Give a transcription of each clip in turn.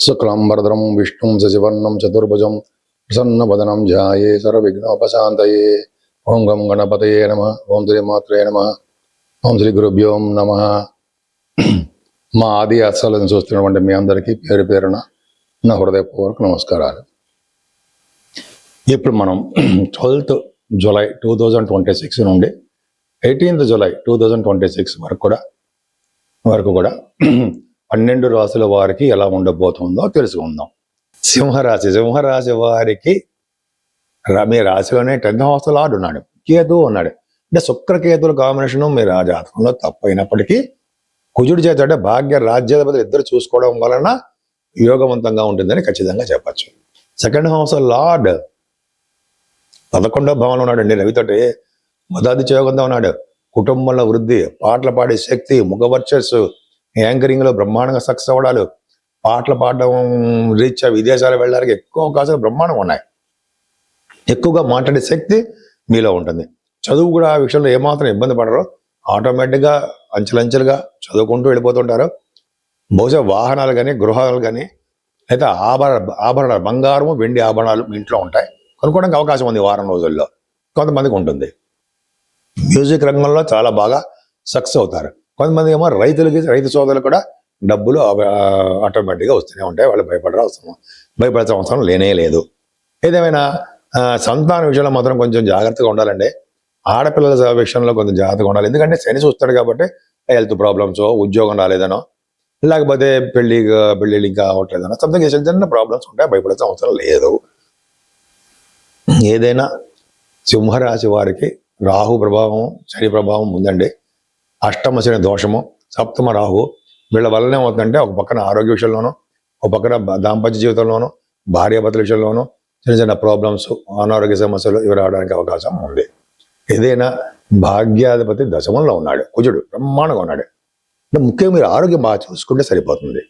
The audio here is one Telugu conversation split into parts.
శుక్లాంబరధరం విష్ణుం శశివర్ణం చతుర్భుజం ప్రసన్నవదనం ధ్యాయే సర్వవిఘ్నోపశాంతయే. ఓం గం గణపతయే నమః. ఓం శ్రీ మాత్రే నమః. ఓం శ్రీ గురుభ్యో నమః. మా ఆది ఆశ్రయాలను చూస్తున్నటువంటి మీ అందరికీ పేరు పేరున నా హృదయపూర్వక నమస్కారాలు. ఇప్పుడు మనం 12th జూలై 2026 నుండి 18th జూలై 2026 వరకు కూడా 12 రాశుల వారికి ఎలా ఉండబోతుందో తెలుసుకుందాం. సింహరాశి వారికి మీ రాశిలోనే 10th హౌస్ లార్డ్ ఉన్నాడు, కేతు ఉన్నాడు. అంటే శుక్రకేతుల కాంబినేషన్ మీ జాతకంలో తప్పైనప్పటికీ కుజుడి చేత అంటే భాగ్య రాజ్యాధిపతులు ఇద్దరు చూసుకోవడం వలన యోగవంతంగా ఉంటుందని ఖచ్చితంగా చెప్పచ్చు. 2nd హౌస్ లార్డ్ 11వ భావంలో ఉన్నాడండి రవితోటి. మొదటి యోగంతో ఉన్నాడు. కుటుంబంలో వృద్ధి, పాటలు పాడే శక్తి, ముఖవర్చస్సు, యాంకరింగ్ లో బ్రహ్మాండంగా సక్సెస్ అవ్వడాలు, పాటలు పాడడం రీత్యా విదేశాలు వెళ్ళడానికి ఎక్కువ అవకాశాలు బ్రహ్మాండంగా ఉన్నాయి. ఎక్కువగా మాట్లాడే శక్తి మీలో ఉంటుంది. చదువు కూడా ఆ విషయంలో ఏమాత్రం ఇబ్బంది పడరు. ఆటోమేటిక్గా అంచెలంచెలుగా చదువుకుంటూ వెళ్ళిపోతుంటారు. బహుశా వాహనాలు కానీ గృహాలు కానీ అయితే ఆభరణాలు బంగారము వెండి ఆభరణాలు మీ ఇంట్లో ఉంటాయి, కొనుక్కోవడానికి అవకాశం ఉంది వారం రోజుల్లో. కొంతమందికి ఉంటుంది. మ్యూజిక్ రంగంలో చాలా బాగా సక్సెస్ అవుతారు. కొంతమంది ఏమో రైతు సోదరులు కూడా డబ్బులు ఆటోమేటిక్గా వస్తూనే ఉంటాయి. వాళ్ళు భయపడాల్సిన అవసరం లేనే లేదు. ఏదేమైనా సంతాన విషయంలో మాత్రం కొంచెం జాగ్రత్తగా ఉండాలండి. ఆడపిల్లల విషయంలో కొంచెం జాగ్రత్తగా ఉండాలి. ఎందుకంటే శని చూస్తాడు కాబట్టి హెల్త్ ప్రాబ్లమ్స్, ఉద్యోగం రాలేదనో, లేకపోతే పెళ్ళిళ్ళు ఇంకా అవ్వట్లేదనో, సంథింగ్ చిన్న ప్రాబ్లమ్స్ ఉంటాయి. భయపడాల్సిన అవసరం లేదు. ఏదైనా సింహరాశి వారికి రాహు ప్రభావం, శని ప్రభావం ఉందండి. అష్టమ శని దోషము, సప్తమ రాహు వీళ్ళ వల్లనే అవుతుందంటే ఒక పక్కన ఆరోగ్య విషయంలోనూ, ఒక పక్కన దాంపత్య జీవితంలోనూ, భార్యాభర్తల విషయంలోనూ చిన్న ప్రాబ్లమ్స్, అనారోగ్య సమస్యలు ఇవి రావడానికి అవకాశం ఉంది. ఏదైనా భాగ్యాధిపతి దశమంలో ఉన్నాడు, కుజుడు బ్రహ్మాండంగా ఉన్నాడు. ముఖ్యంగా మీరు ఆరోగ్యం బాగా చూసుకుంటే సరిపోతుంది.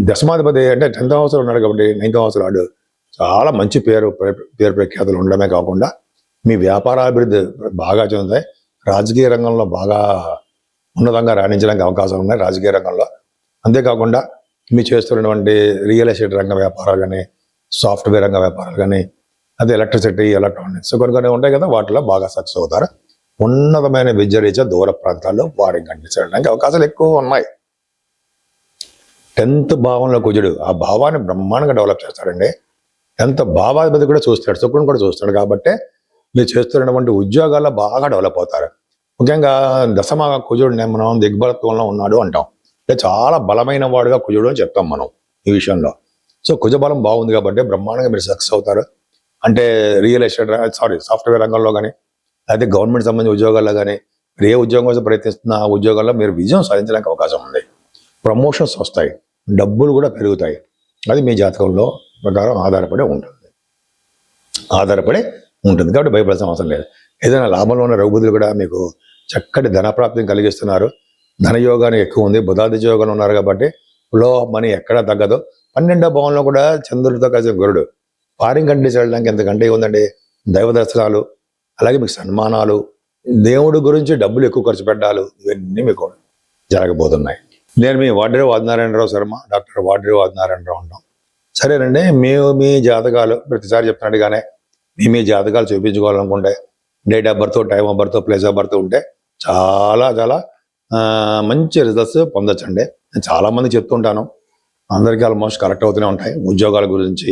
దశమాధిపతి అంటే 10th హౌస్లో ఉన్నాడు కాబట్టి 9th హౌస్ రాడు. చాలా మంచి పేరు ప్రఖ్యాతులు ఉండడమే కాకుండా మీ వ్యాపారాభివృద్ధి బాగా చెందుతాయి. రాజకీయ రంగంలో బాగా ఉన్నతంగా రాణించడానికి అవకాశాలు ఉన్నాయి రాజకీయ రంగంలో. అంతేకాకుండా మీరు చేస్తున్నటువంటి రియల్ ఎస్టేట్ రంగ వ్యాపారాలు కానీ, సాఫ్ట్వేర్ రంగ వ్యాపారాలు కానీ, అదే ఎలక్ట్రిసిటీ, ఎలక్ట్రానిక్స్ కొన్ని ఉంటాయి కదా, వాటిలో బాగా సక్సెస్ అవుతారు. ఉన్నతమైన విద్య రీత్యా దూర ప్రాంతాల్లో వారికి కనిపించడానికి అవకాశాలు ఎక్కువ ఉన్నాయి. 10th భావంలో కుజుడు ఆ భావాన్ని బ్రహ్మాండంగా డెవలప్ చేస్తాడండి. 10th భావాధిపతి కూడా చూస్తాడు, శుక్రుని కూడా చూస్తాడు. కాబట్టి మీరు చేస్తున్నటువంటి ఉద్యోగాల్లో బాగా డెవలప్ అవుతారు. ముఖ్యంగా దశమ కుజుడిని మనం దిగ్బలత్వంలో ఉన్నాడు అంటాం. అంటే చాలా బలమైన వాడుగా కుజుడు అని చెప్తాం మనం ఈ విషయంలో. సో కుజబలం బాగుంది కాబట్టి బ్రహ్మాండంగా మీరు సక్సెస్ అవుతారు. అంటే రియల్ ఎస్టేట్ సాఫ్ట్వేర్ రంగంలో కానీ, అయితే గవర్నమెంట్ సంబంధించిన ఉద్యోగాల్లో కానీ, మీరు ఏ ఉద్యోగం కోసం ప్రయత్నిస్తున్న ఆ ఉద్యోగాల్లో మీరు విజయం సాధించడానికి అవకాశం ఉంది. ప్రమోషన్స్ వస్తాయి, డబ్బులు కూడా పెరుగుతాయి. అది మీ జాతకంలో ప్రకారం ఆధారపడి ఉంటుంది కాబట్టి భయపడాల్సిన అవసరం లేదు. ఏదైనా లాభంలో ఉన్న రఘుబుద్ధులు కూడా మీకు చక్కటి ధనప్రాప్తిని కలిగిస్తున్నారు. ధనయోగానికి ఎక్కువ ఉంది. బుధాదిత్య యోగంలో ఉన్నారు కాబట్టి ఫ్లో ఆఫ్ మనీ ఎక్కడా తగ్గదు. 12వ భావంలో కూడా చంద్రుడితో కలిసి గురుడు. ఫారిన్ కంట్రీస్ వెళ్ళడానికి ఎంతకంటే ఉందండి. దైవ దర్శనాలు, అలాగే మీకు సన్మానాలు, దేవుడి గురించి డబ్బులు ఎక్కువ ఖర్చు పెట్టాలు, ఇవన్నీ మీకు జరగబోతున్నాయి. నేను మీ వాడ్రేవు ఆదినారాయణరావు శర్మ, డాక్టర్ వాడ్రేవు ఆదినారాయణరావు ఉంటాం. సరేనండి, మీ జాతకాలు ప్రతిసారి చెప్తున్నట్టుగానే మీ జాతకాలు చూపించుకోవాలనుకుంటే date of birth, time of birth, place of birth ఉంటే చాలా చాలా మంచి రిజల్ట్స్ పొందొచ్చండి. నేను చాలామంది చెప్తుంటాను, అందరికీ ఆల్మోస్ట్ కరెక్ట్ అవుతూనే ఉంటాయి. ఉద్యోగాల గురించి,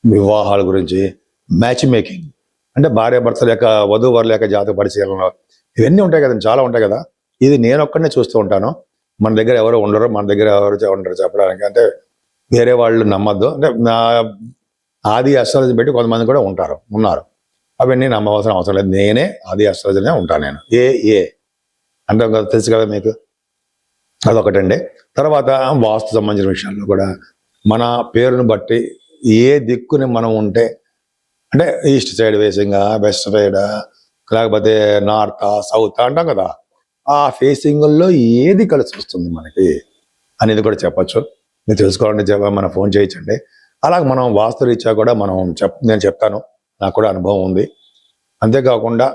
వివాహాల గురించి, మ్యాచ్ మేకింగ్ అంటే భార్యాభర్తల యొక్క వధూవరుల యొక్క జాతక పరిశీలన, ఇవన్నీ ఉంటాయి కదండి, చాలా ఉంటాయి కదా. ఇది నేను ఒక్కడనే చూస్తూ ఉంటాను. మన దగ్గర ఎవరు ఉండరు చెప్పడానికి. అంటే వేరే వాళ్ళు నమ్మద్దు. అంటే నా ఆది అస్ట్రాలజీ పెట్టి కొంతమంది కూడా ఉన్నారు. అవన్నీ నమ్మవలసిన అవసరం లేదు. నేనే ఆది అస్ట్రాలజీనే ఉంటాను. నేను ఏ అంటే తెలుసు కదా మీకు, అదొకటండి. తర్వాత వాస్తు సంబంధించిన విషయాల్లో కూడా మన పేరును బట్టి ఏ దిక్కుని మనం ఉంటే, అంటే ఈస్ట్ సైడ్ ఫేసింగా, వెస్ట్ సైడ్, లేకపోతే నార్త్ సౌత్ అంటాం కదా, ఆ ఫేసింగ్లో ఏది కలిసి వస్తుంది మనకి అనేది కూడా చెప్పచ్చు. మీరు తెలుసుకోవాలంటే మన ఫోన్ చేయించండి. అలాగే మనం వాస్తు రీత్యా కూడా నేను చెప్తాను, నాకు కూడా అనుభవం ఉంది. అంతేకాకుండా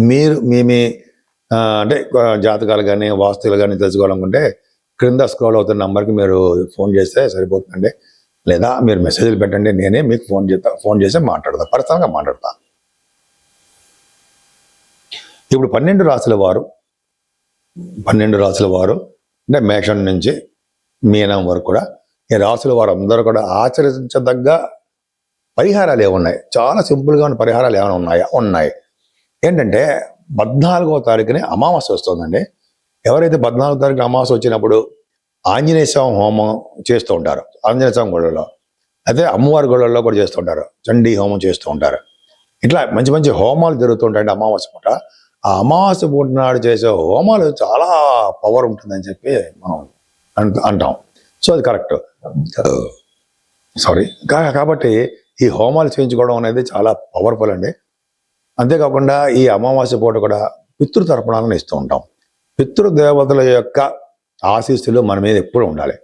మీరు మీ అంటే జాతకాలు కానీ వాస్తులు కానీ తెలుసుకోవాలనుకుంటే క్రింద స్క్రోల్ అవుతున్న నంబర్కి మీరు ఫోన్ చేస్తే సరిపోతుందండి. లేదా మీరు మెసేజ్లు పెట్టండి, నేనే మీకు ఫోన్ చేసి మాట్లాడతా, పర్సనల్గా మాట్లాడతా. ఇప్పుడు 12 రాశుల వారు అంటే మేషం నుంచి మీనం వరకు కూడా ఈ రాశుల వారు అందరూ కూడా ఆచరించదగ్గ పరిహారాలు ఏమున్నాయి? చాలా సింపుల్గా ఉన్న పరిహారాలు ఏమైనా ఉన్నాయా? ఉన్నాయి. ఏంటంటే 14వ తారీఖుని అమావాస్య వస్తుందండి. ఎవరైతే 14వ తారీఖున అమావాస్య వచ్చినప్పుడు ఆంజనేయ స్వామి హోమం చేస్తూ ఉంటారు, ఆంజనేయ స్వామి గుళ్ళలో, అయితే అమ్మవారి గుళ్ళల్లో కూడా చేస్తూ ఉంటారు, చండీ హోమం చేస్తూ ఉంటారు. ఇట్లా మంచి మంచి హోమాలు జరుగుతుంటాయండి అమావాస్య పూట. ఆ అమావాస్య పూట నాడు చేసే హోమాలు చాలా పవర్ ఉంటుందని చెప్పి మనం అంటాం. సో అది కరెక్ట్. కాబట్టి ఈ హోమాలు చేయించుకోవడం అనేది చాలా పవర్ఫుల్ అండి. అంతేకాకుండా ఈ అమావాస్య పూట కూడా పితృతర్పణాలను ఇస్తూ ఉంటాం. పితృదేవతల యొక్క ఆశీస్సులు మన మీద ఎప్పుడు ఉండాలి.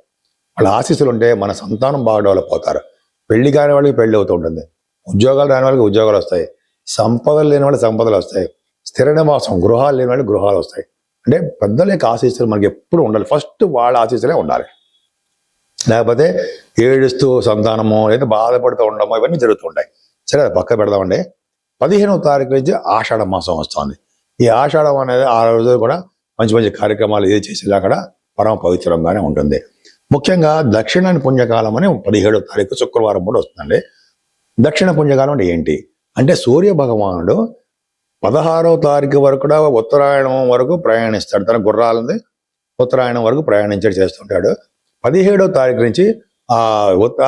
వాళ్ళ ఆశీస్సులు ఉంటే మన సంతానం బాగా డెవలప్ అవుతారు. పెళ్లి కాని వాళ్ళకి పెళ్లి అవుతూ ఉంటుంది, ఉద్యోగాలు రాని వాళ్ళకి ఉద్యోగాలు వస్తాయి, సంపదలు లేని వాళ్ళకి సంపదలు వస్తాయి, స్థిర నివాసం గృహాలు లేని వాళ్ళకి గృహాలు వస్తాయి. అంటే పెద్దల యొక్క ఆశీస్సులు మనకి ఎప్పుడు ఉండాలి. ఫస్ట్ వాళ్ళ ఆశీస్సులే ఉండాలి. లేకపోతే ఏడుస్తూ సంతానము లేదా బాధపడుతూ ఉండడము ఇవన్నీ జరుగుతుంటాయి. సరే, అది పక్క పెడదామండి. 15వ తారీఖు నుంచి ఆషాఢ మాసం వస్తుంది. ఈ ఆషాఢం అనేది ఆ రోజు కూడా మంచి మంచి కార్యక్రమాలు ఏది చేసేలా కూడా పరమ పవిత్రంగానే ఉంటుంది. ముఖ్యంగా దక్షిణాని పుణ్యకాలం అని 17వ తారీఖు శుక్రవారం కూడా వస్తుందండి. దక్షిణ పుణ్యకాలం అంటే ఏంటి అంటే, సూర్య భగవానుడు 16వ తారీఖు వరకు కూడా ఉత్తరాయణం వరకు ప్రయాణిస్తాడు. తన గుర్రాలని ఉత్తరాయణం వరకు ప్రయాణించడం చేస్తుంటాడు. 17వ తారీఖు నుంచి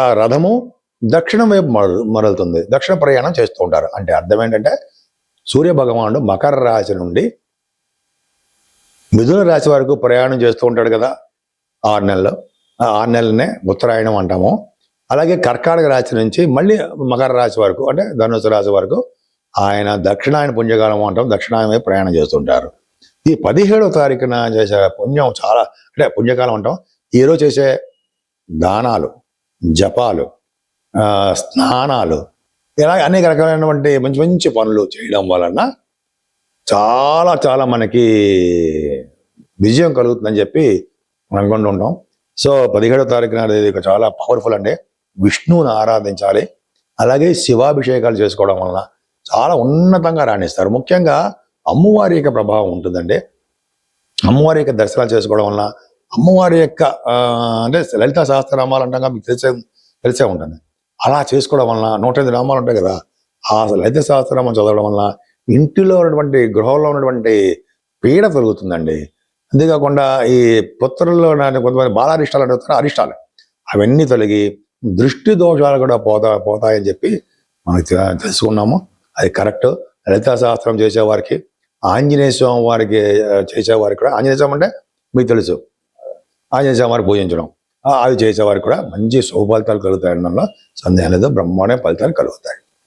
ఆ రథము దక్షిణం వైపు మరలుతుంది, దక్షిణ ప్రయాణం చేస్తూ ఉంటారు. అంటే అర్థం ఏంటంటే, సూర్య భగవానుడు మకర రాశి నుండి మిథున రాశి వరకు ప్రయాణం చేస్తూ ఉంటాడు కదా 6 నెలలు. ఆ 6 నెలలనే ఉత్తరాయణం అంటాము. అలాగే కర్కాటక రాశి నుంచి మళ్ళీ మకర రాశి వరకు అంటే ధనుసు రాశి వరకు ఆయన దక్షిణాయన పుణ్యకాలం అంటాం, దక్షిణాయన వైపు ప్రయాణం చేస్తుంటారు. ఈ 17వ తారీఖున చేసే పుణ్యం చాలా, అంటే పుణ్యకాలం అంటాం. ఈరోజు చేసే దానాలు, జపాలు, స్నానాలు, ఇలా అనేక రకాలైనటువంటి మంచి మంచి పనులు చేయడం వలన చాలా చాలా మనకి విజయం కలుగుతుందని చెప్పి మనం అనుకుంటూ ఉంటాం. సో 17వ తారీఖున అనేది చాలా పవర్ఫుల్ అండి. విష్ణువుని ఆరాధించాలి. అలాగే శివాభిషేకాలు చేసుకోవడం వలన చాలా ఉన్నతంగా రాణిస్తారు. ముఖ్యంగా అమ్మవారి యొక్క ప్రభావం ఉంటుందండి. అమ్మవారి యొక్క దర్శనాలు చేసుకోవడం వలన, అమ్మవారి యొక్క అంటే లలితా సహస్రనామాలు అంటాం, మీకు తెలిసే ఉంటుంది. అలా చేసుకోవడం వలన 108 నామాలు ఉంటాయి కదా, ఆ లలిత సహస్రనామం చదవడం వలన ఇంటిలో ఉన్నటువంటి, గృహంలో ఉన్నటువంటి పీడ తొలుగుతుందండి. అంతేకాకుండా ఈ పుత్రుల్లో కొంతమంది బాలారిష్టాలు అడుగుతారు, అరిష్టాలు అవన్నీ తొలగి దృష్టి దోషాలు కూడా పోతాయని చెప్పి మనకి తెలుసుకున్నాము. అది కరెక్ట్. లలితా సహస్రం చేసేవారికి, ఆంజనేయ స్వామి వారికి చేసేవారికి కూడా, ఆంజనేయ స్వామి అంటే మీకు తెలుసు, ఆంజనేయ స్వామి వారికి పూజించడం, అవి చేసేవారికి కూడా మంచి శుభ ఫలితాలు కలుగుతాయి అనడంలో సందేహం లేదు. బ్రహ్మాండ ఫలితాలు కలుగుతాయి.